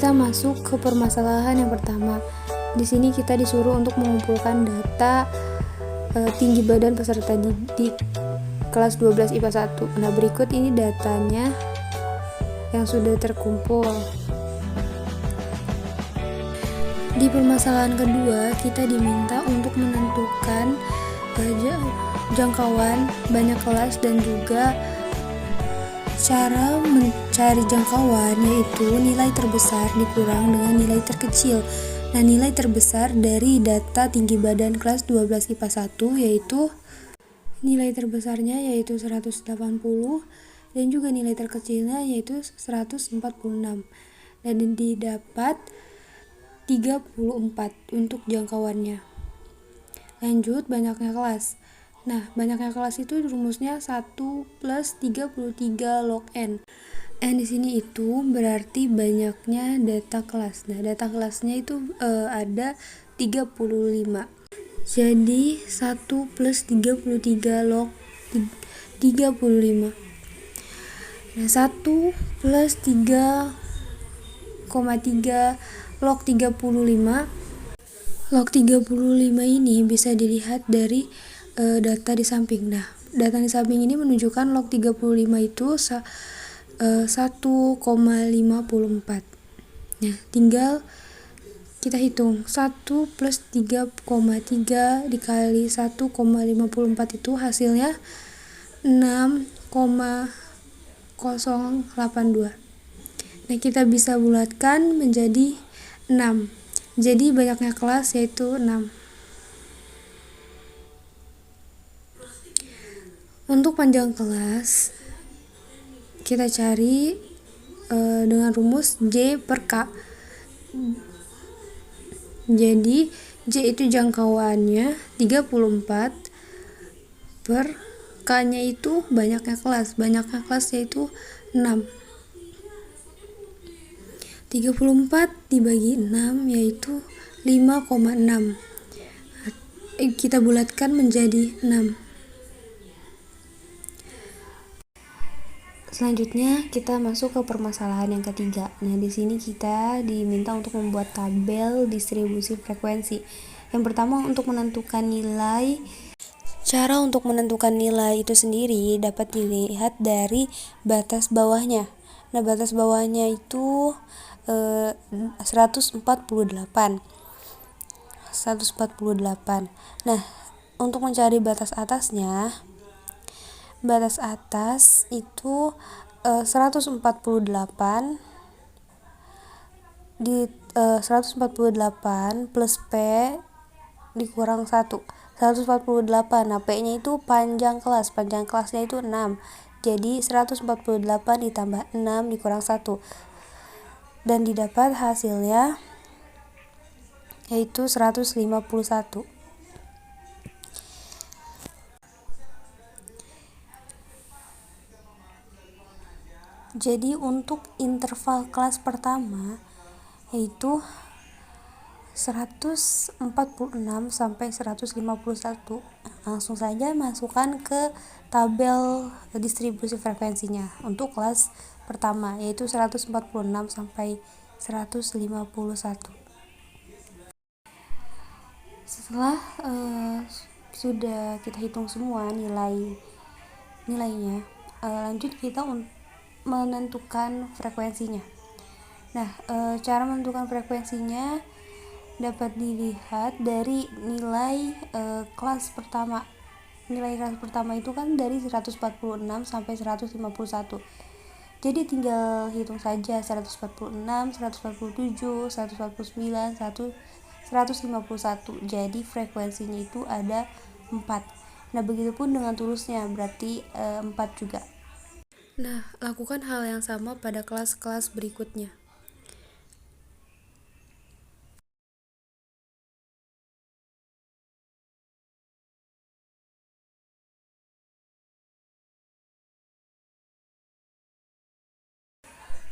kita masuk ke permasalahan yang pertama. Di sini kita disuruh untuk mengumpulkan data tinggi badan peserta didik kelas 12 IPA 1. Nah, berikut ini datanya yang sudah terkumpul. Di permasalahan kedua, kita diminta untuk menentukan jangkauan banyak kelas dan juga cara mencari jangkauan, yaitu nilai terbesar dikurang dengan nilai terkecil. Nah, nilai terbesar dari data tinggi badan kelas 12 IPA 1 yaitu nilai terbesarnya yaitu 180 dan juga nilai terkecilnya yaitu 146. Dan didapat 34 untuk jangkauannya. Lanjut, banyaknya kelas. Nah, banyaknya kelas itu rumusnya 1 plus 33 log N. N di sini itu berarti banyaknya data kelas. Nah, data kelasnya itu ada 35. Jadi 1 plus 33 log 35. Nah, 1 plus 3,3 log 35. Log 35 ini bisa dilihat dari data di samping. Nah, data di samping ini menunjukkan log 35 itu 1,54. Nah, tinggal kita hitung 1 plus 3,3 dikali 1,54 itu hasilnya 6,082. Nah, kita bisa bulatkan menjadi 6. Jadi banyaknya kelas yaitu 6. Untuk panjang kelas kita cari dengan rumus J per K. Jadi J itu jangkauannya 34 per K-nya itu banyaknya kelas. Banyaknya kelas yaitu 6. 34 dibagi 6 yaitu 5,6. Kita bulatkan menjadi 6. Selanjutnya kita masuk ke permasalahan yang ketiga. Nah, di sini kita diminta untuk membuat tabel distribusi frekuensi. Yang pertama, untuk menentukan nilai. Cara untuk menentukan nilai itu sendiri dapat dilihat dari batas bawahnya. Nah, batas bawahnya itu 148. Nah, untuk mencari batas atasnya, batas atas itu 148 di 148 plus P dikurang 1. 148. Nah, P-nya itu panjang kelas. Panjang kelasnya itu 6. Jadi 148 ditambah 6 dikurang 1. Dan didapat hasilnya yaitu 151. Jadi untuk interval kelas pertama yaitu 146 sampai 151. Langsung saja masukkan ke tabel distribusi frekuensinya untuk kelas pertama yaitu 146 sampai 151. Setelah sudah kita hitung semua nilainya, lanjut kita menentukan frekuensinya. Nah, cara menentukan frekuensinya dapat dilihat dari nilai kelas pertama. Nilai kelas pertama itu kan dari 146 sampai 151. Jadi tinggal hitung saja 146, 147, 149, 151. Jadi frekuensinya itu ada 4. Nah, begitupun dengan tulusnya, berarti 4 juga. Nah, lakukan hal yang sama pada kelas-kelas berikutnya.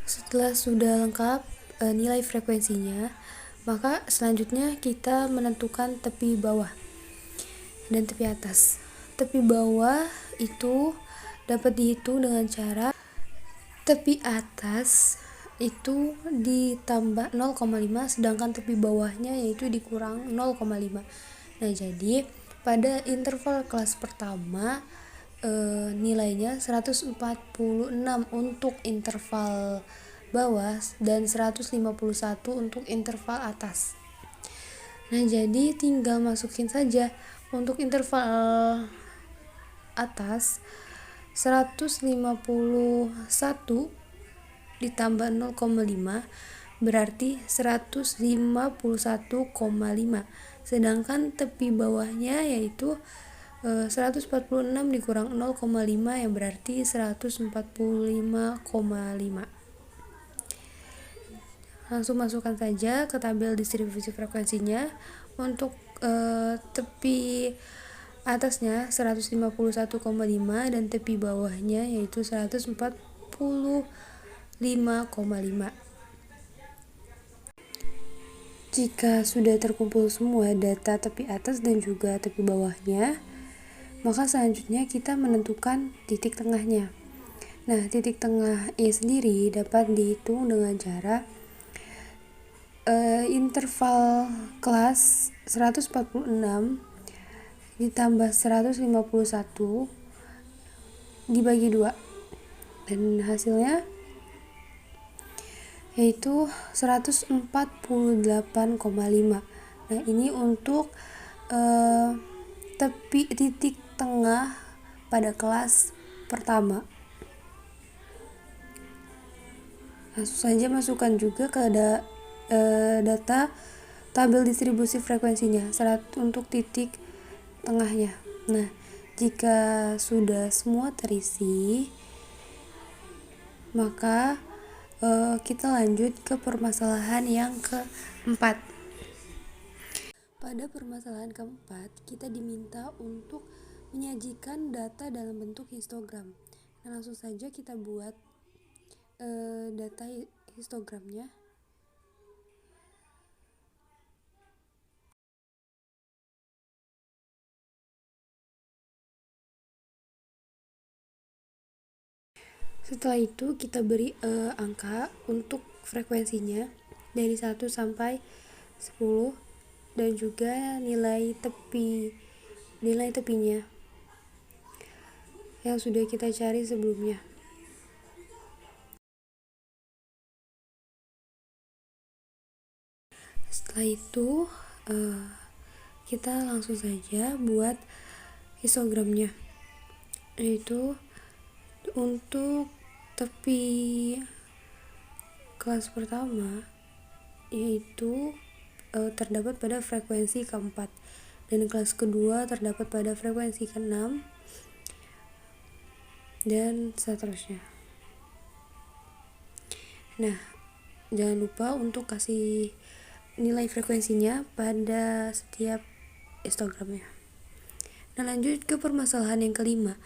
Setelah sudah lengkap nilai frekuensinya, maka selanjutnya kita menentukan tepi bawah dan tepi atas. Tepi bawah itu dapat dihitung dengan cara tepi atas itu ditambah 0,5, sedangkan tepi bawahnya yaitu dikurang 0,5. Nah, jadi pada interval kelas pertama nilainya 146 untuk interval bawah dan 151 untuk interval atas. Nah, jadi tinggal masukin saja untuk interval atas 151 ditambah 0,5 berarti 151,5, sedangkan tepi bawahnya yaitu 146 dikurang 0,5 yang berarti 145,5. Langsung masukkan saja ke tabel distribusi frekuensinya. Untuk tepi atasnya 151,5 dan tepi bawahnya yaitu 145,5. Jika sudah terkumpul semua data tepi atas dan juga tepi bawahnya, maka selanjutnya kita menentukan titik tengahnya. Nah, titik tengah E sendiri dapat dihitung dengan cara interval kelas 146 ditambah 151 dibagi 2, dan hasilnya yaitu 148,5. Nah, ini untuk titik tengah pada kelas pertama. Langsung saja masukkan juga ke data tabel distribusi frekuensinya untuk titik tengahnya. Nah, jika sudah semua terisi, maka kita lanjut ke permasalahan yang keempat. Pada permasalahan keempat, kita diminta untuk menyajikan data dalam bentuk histogram. Nah, langsung saja kita buat data histogramnya. Setelah itu kita beri angka untuk frekuensinya dari 1 sampai 10 dan juga nilai tepinya yang sudah kita cari sebelumnya. Setelah itu kita langsung saja buat histogramnya, yaitu untuk tepi kelas pertama yaitu terdapat pada frekuensi keempat, dan kelas kedua terdapat pada frekuensi keenam, dan seterusnya. Nah, jangan lupa untuk kasih nilai frekuensinya pada setiap histogramnya. Nah, lanjut ke permasalahan yang kelima.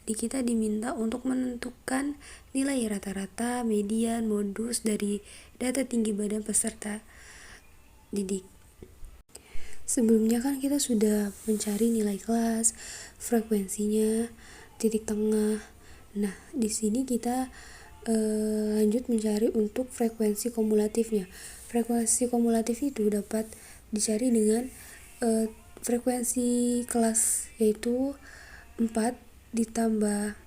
Kita diminta untuk menentukan nilai rata-rata, median, modus dari data tinggi badan peserta didik. Sebelumnya kan kita sudah mencari nilai kelas, frekuensinya, titik tengah. Nah, di sini kita lanjut mencari untuk frekuensi kumulatifnya. Frekuensi kumulatif itu dapat dicari dengan frekuensi kelas yaitu 4 ditambah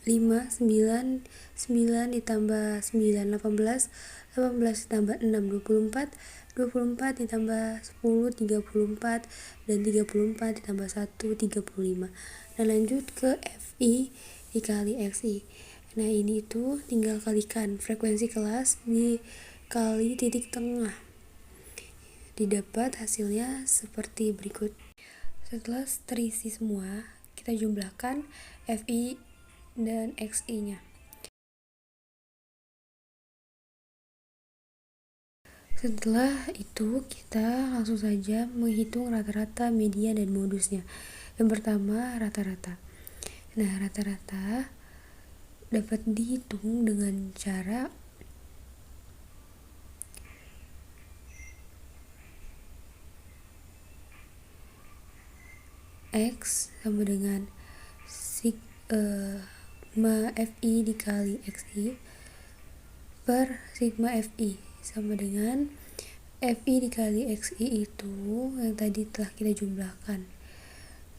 5, 9, 9 ditambah 9, 18, 18 ditambah 6, 24, 24 ditambah 10, 34, dan 34 ditambah 1, 35. Nah, lanjut ke FI dikali XI. Nah, ini itu tinggal kalikan frekuensi kelas dikali titik tengah. Didapat hasilnya seperti berikut. Setelah terisi semua, kita jumlahkan FI dan XI-nya. Setelah itu kita langsung saja menghitung rata-rata, median, dan modusnya. Yang pertama, rata-rata. Nah, rata-rata dapat dihitung dengan cara X sama dengan sigma FI dikali XI per sigma Fi sama dengan Fi dikali Xi itu yang tadi telah kita jumlahkan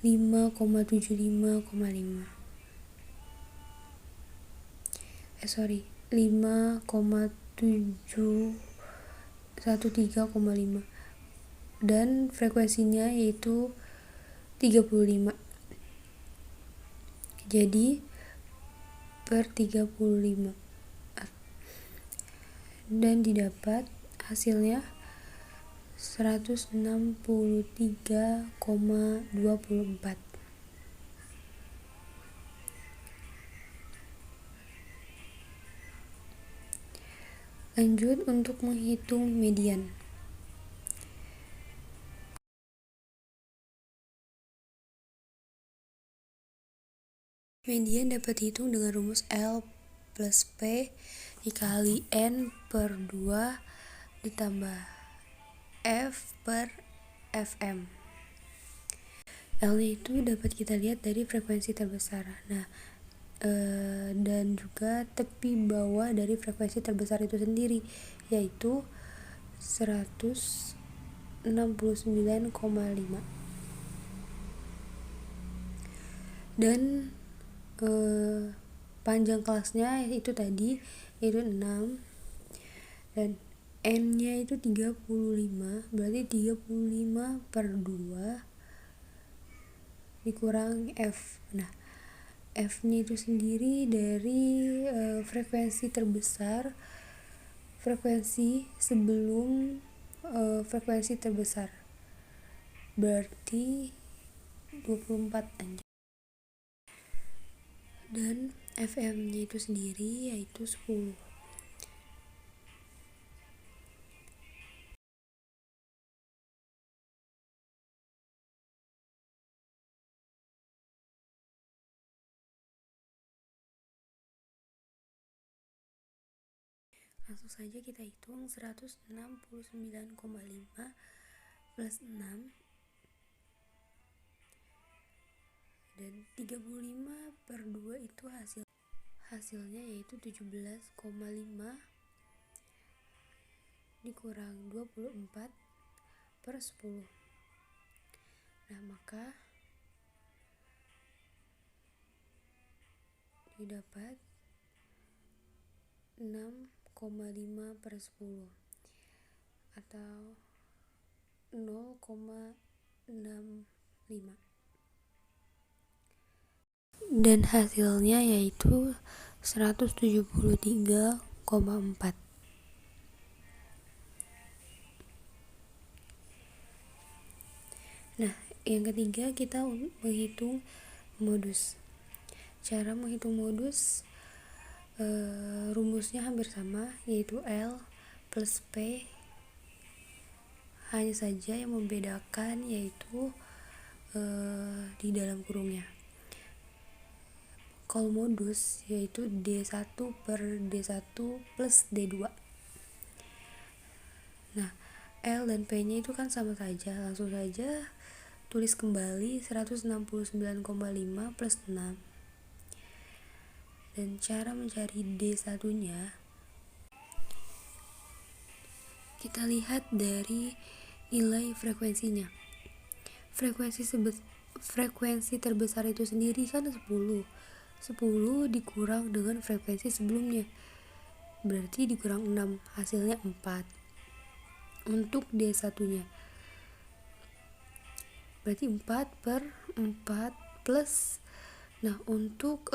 5,75,5 5,713,5 dan frekuensinya yaitu 35, jadi per 35, dan didapat hasilnya 163,24. Lanjut untuk menghitung median. Median dapat dihitung dengan rumus L plus P dikali N per 2 ditambah F per Fm. L itu dapat kita lihat dari frekuensi terbesar. Nah, dan juga tepi bawah dari frekuensi terbesar itu sendiri, yaitu 169,5. Dan panjang kelasnya itu tadi yaitu 6, dan N nya itu 35, berarti 35 per 2 dikurang F. Nah, F nya itu sendiri dari frekuensi terbesar, frekuensi sebelum frekuensi terbesar, berarti 24 aja. Dan Fm nya itu sendiri yaitu 10. Langsung saja kita hitung 169,5 plus 6 dan 35 per 2 itu hasilnya yaitu 17,5 dikurang 24 per 10. Nah, maka didapat 6,5 per 10 atau 0,65, dan hasilnya yaitu 173,4. Nah, yang ketiga kita menghitung modus. Cara menghitung modus rumusnya hampir sama, yaitu L plus P, hanya saja yang membedakan yaitu di dalam kurungnya. Kalau modus yaitu D1 per D1 plus D2. Nah, L dan P nya itu kan sama saja, langsung saja tulis kembali 169,5 plus 6. Dan cara mencari D1 nya kita lihat dari nilai frekuensinya. Frekuensi terbesar itu sendiri kan 10 dikurang dengan frekuensi sebelumnya, berarti dikurang 6, hasilnya 4 untuk D1 nya, berarti 4 per 4 plus. Nah, untuk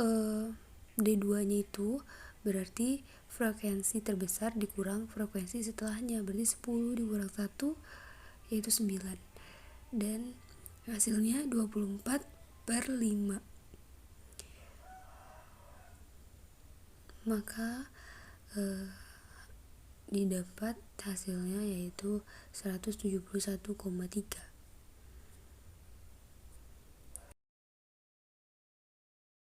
D2 nya itu berarti frekuensi terbesar dikurang frekuensi setelahnya, berarti 10 dikurang 1 yaitu 9, dan hasilnya 24 per 5. Maka didapat hasilnya yaitu 171,3.